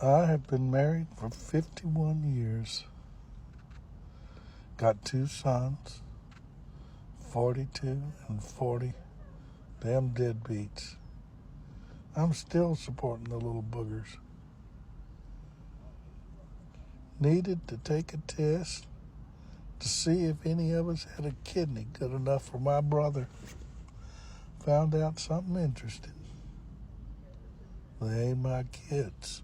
I have been married for 51 years. Got 2 sons, 42 and 40. Them deadbeats. I'm still supporting the little boogers. Needed to take a test to see if any of us had a kidney good enough for my brother. Found out something interesting. They ain't my kids.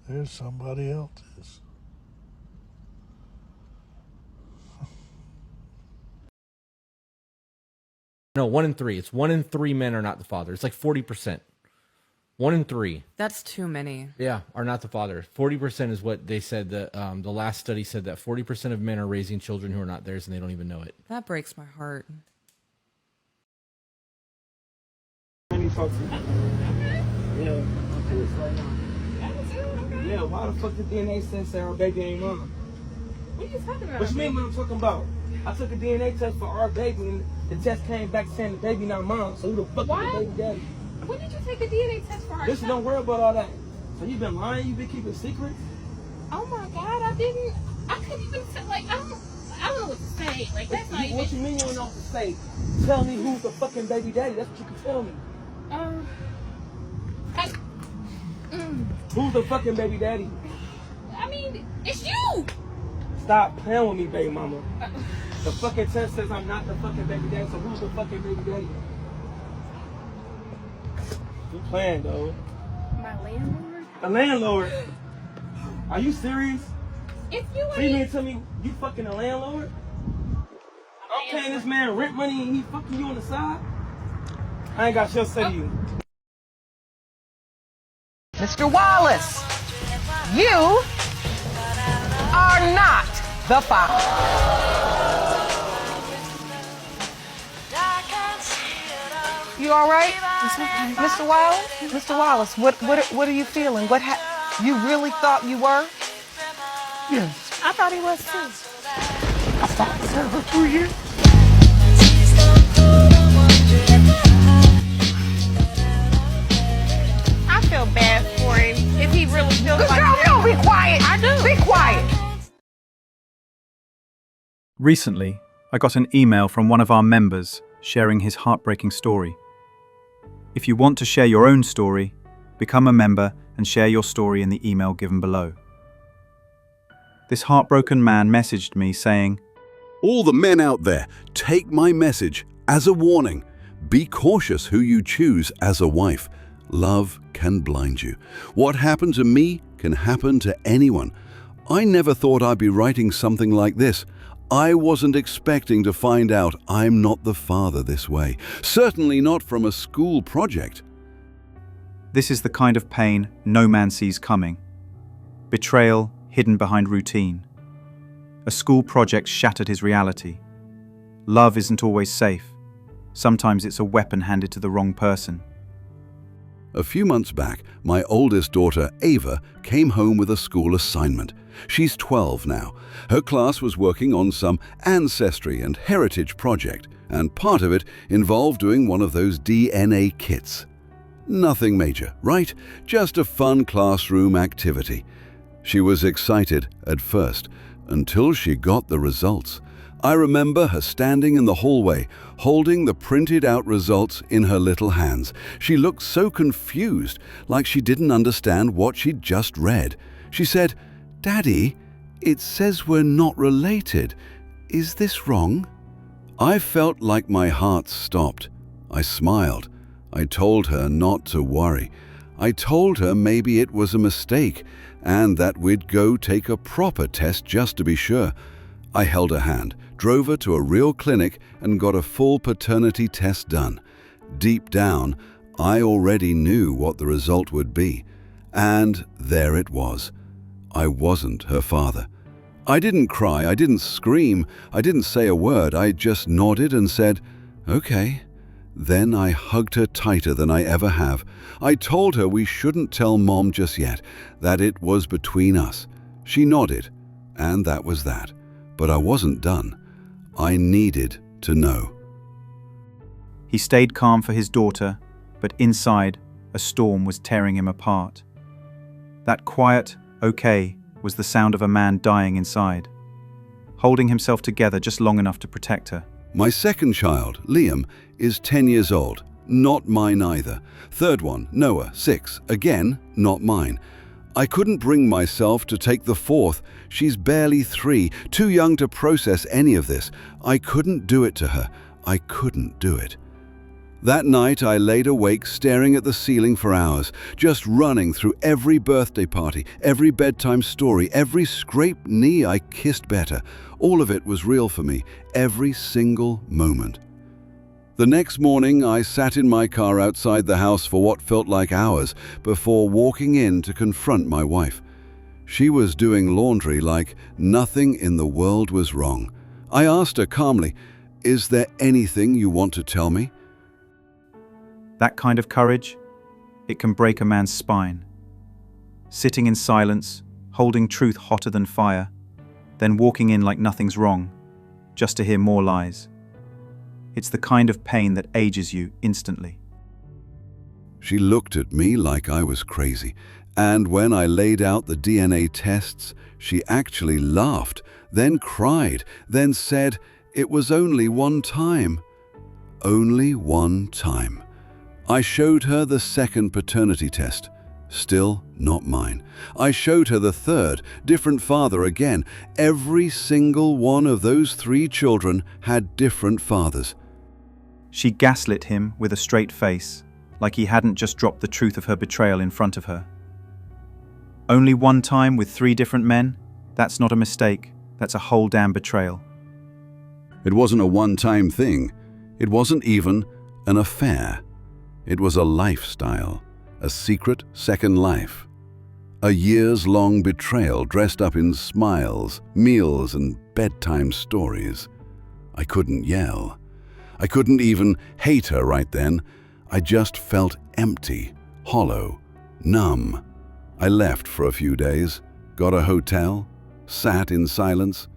There's somebody else's. No, 1 in 3. It's 1 in 3 men are not the father. It's like 40%. 1 in 3. That's too many. Yeah, are not the father. 40% is what they said. That the last study said that 40% of men are raising children who are not theirs and they don't even know it. That breaks my heart. Yeah, why the fuck did DNA test say our baby ain't mine? What are you talking about? What you mean what I'm talking about? I took a DNA test for our baby and the test came back saying the baby not mine. So who the fuck is the baby daddy? When did you take a DNA test for our Listen, don't worry about all that. So you been lying? You been keeping secrets? Oh my God, I couldn't even say, like, I don't know what to say. Like, that's not even. What you mean you don't know what to say? Tell me who's the fucking baby daddy. That's what you can tell me. Who's the fucking baby daddy? I mean, it's you. Stop playing with me, baby mama. The fucking test says I'm not the fucking baby daddy, so who's the fucking baby daddy? You playing, though. My landlord? The landlord? Are you serious? If you So you mean to tell me you fucking the landlord? I'm paying this man rent money and he fucking you on the side? I ain't got shit to say to you. Mr. Wallace, you are not the father. You all right? Mr. Wallace? Mr. Wallace, what are you feeling? You really thought you were? Yes. I thought he was too. I thought so for you. I feel bad for him if he really feels like Girl, no, be quiet. I do. Be quiet. Recently, I got an email from one of our members sharing his heartbreaking story. If you want to share your own story, become a member and share your story in the email given below. This heartbroken man messaged me saying, "All the men out there, take my message as a warning. Be cautious who you choose as a wife. Love can blind you. What happened to me can happen to anyone. I never thought I'd be writing something like this. I wasn't expecting to find out I'm not the father this way. Certainly not from a school project." This is the kind of pain no man sees coming. Betrayal hidden behind routine. A school project shattered his reality. Love isn't always safe. Sometimes it's a weapon handed to the wrong person. A few months back, my oldest daughter, Ava, came home with a school assignment. She's 12 now. Her class was working on some ancestry and heritage project, and part of it involved doing one of those DNA kits. Nothing major, right? Just a fun classroom activity. She was excited at first, until she got the results. I remember her standing in the hallway, holding the printed-out results in her little hands. She looked so confused, like she didn't understand what she'd just read. She said, "Daddy, it says we're not related. Is this wrong?" I felt like my heart stopped. I smiled. I told her not to worry. I told her maybe it was a mistake, and that we'd go take a proper test just to be sure. I held her hand, drove her to a real clinic, and got a full paternity test done. Deep down, I already knew what the result would be. And there it was. I wasn't her father. I didn't cry, I didn't scream, I didn't say a word. I just nodded and said, "Okay." Then I hugged her tighter than I ever have. I told her we shouldn't tell Mom just yet, that it was between us. She nodded, and that was that. But I wasn't done. I needed to know. He stayed calm for his daughter, but inside, a storm was tearing him apart. That quiet, okay, was the sound of a man dying inside, holding himself together just long enough to protect her. My second child, Liam, is 10 years old. Not mine either. Third one, Noah, 6. Again, not mine. I couldn't bring myself to take the fourth. She's barely 3, too young to process any of this. I couldn't do it to her. I couldn't do it. That night, I laid awake staring at the ceiling for hours, just running through every birthday party, every bedtime story, every scraped knee I kissed better. All of it was real for me, every single moment. The next morning, I sat in my car outside the house for what felt like hours before walking in to confront my wife. She was doing laundry like nothing in the world was wrong. I asked her calmly, "Is there anything you want to tell me?" That kind of courage, it can break a man's spine. Sitting in silence, holding truth hotter than fire, then walking in like nothing's wrong, just to hear more lies. It's the kind of pain that ages you instantly. She looked at me like I was crazy, and when I laid out the DNA tests, she actually laughed, then cried, then said it was only one time. Only one time. I showed her the second paternity test. Still not mine. I showed her the third, different father again. Every single one of those 3 children had different fathers. She gaslit him with a straight face, like he hadn't just dropped the truth of her betrayal in front of her. Only one time with 3 different men? That's not a mistake. That's a whole damn betrayal. It wasn't a one-time thing. It wasn't even an affair. It was a lifestyle, a secret second life. A years-long betrayal dressed up in smiles, meals, and bedtime stories. I couldn't yell. I couldn't even hate her right then. I just felt empty, hollow, numb. I left for a few days, got a hotel, sat in silence.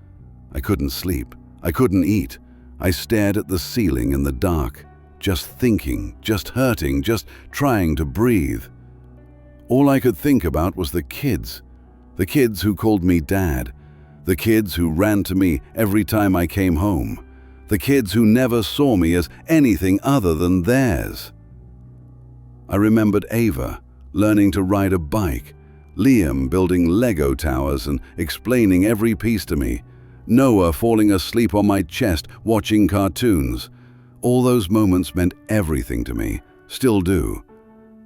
I couldn't sleep. I couldn't eat. I stared at the ceiling in the dark. Just thinking, just hurting, just trying to breathe. All I could think about was the kids who called me Dad, the kids who ran to me every time I came home, the kids who never saw me as anything other than theirs. I remembered Ava learning to ride a bike, Liam building Lego towers and explaining every piece to me, Noah falling asleep on my chest watching cartoons. All those moments meant everything to me, still do.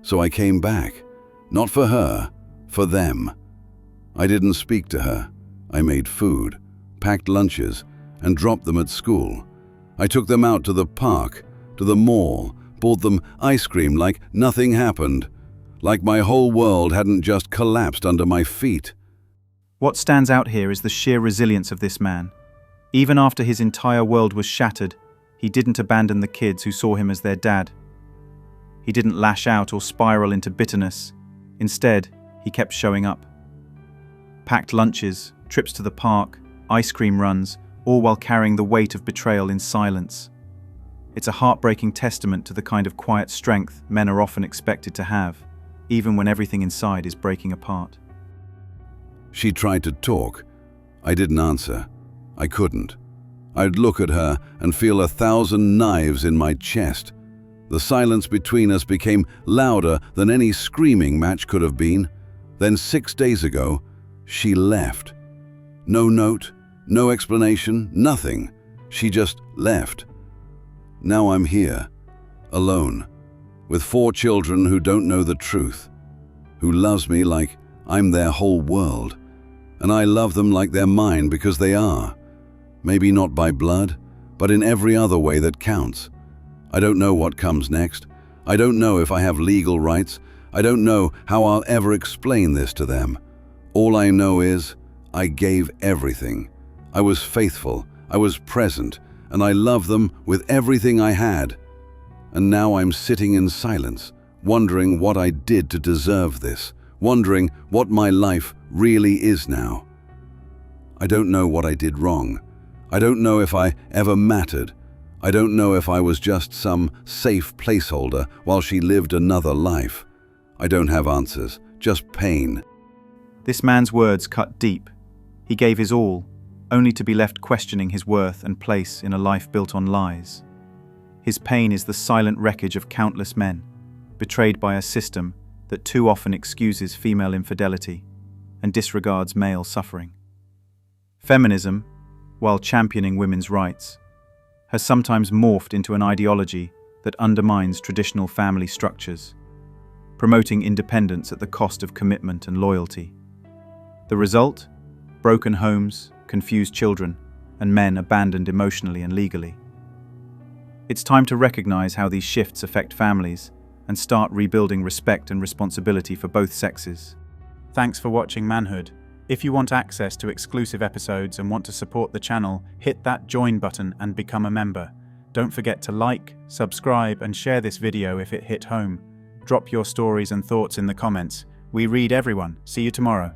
So I came back, not for her, for them. I didn't speak to her. I made food, packed lunches, and dropped them at school. I took them out to the park, to the mall, bought them ice cream like nothing happened, like my whole world hadn't just collapsed under my feet. What stands out here is the sheer resilience of this man. Even after his entire world was shattered, he didn't abandon the kids who saw him as their dad. He didn't lash out or spiral into bitterness. Instead, he kept showing up. Packed lunches, trips to the park, ice cream runs, all while carrying the weight of betrayal in silence. It's a heartbreaking testament to the kind of quiet strength men are often expected to have, even when everything inside is breaking apart. She tried to talk. I didn't answer. I couldn't. I'd look at her and feel 1,000 knives in my chest. The silence between us became louder than any screaming match could have been. Then 6 days ago, she left. No note, no explanation, nothing. She just left. Now I'm here, alone, with 4 children who don't know the truth, who loves me like I'm their whole world, and I love them like they're mine because they are. Maybe not by blood, but in every other way that counts. I don't know what comes next. I don't know if I have legal rights. I don't know how I'll ever explain this to them. All I know is I gave everything. I was faithful, I was present, and I loved them with everything I had. And now I'm sitting in silence, wondering what I did to deserve this, wondering what my life really is now. I don't know what I did wrong. I don't know if I ever mattered. I don't know if I was just some safe placeholder while she lived another life. I don't have answers, just pain. This man's words cut deep. He gave his all, only to be left questioning his worth and place in a life built on lies. His pain is the silent wreckage of countless men, betrayed by a system that too often excuses female infidelity and disregards male suffering. Feminism, while championing women's rights, has sometimes morphed into an ideology that undermines traditional family structures, promoting independence at the cost of commitment and loyalty. The result? Broken homes, confused children, and men abandoned emotionally and legally. It's time to recognize how these shifts affect families and start rebuilding respect and responsibility for both sexes. Thanks for watching Manhood. If you want access to exclusive episodes and want to support the channel, hit that join button and become a member. Don't forget to like, subscribe, and share this video if it hit home. Drop your stories and thoughts in the comments. We read everyone. See you tomorrow.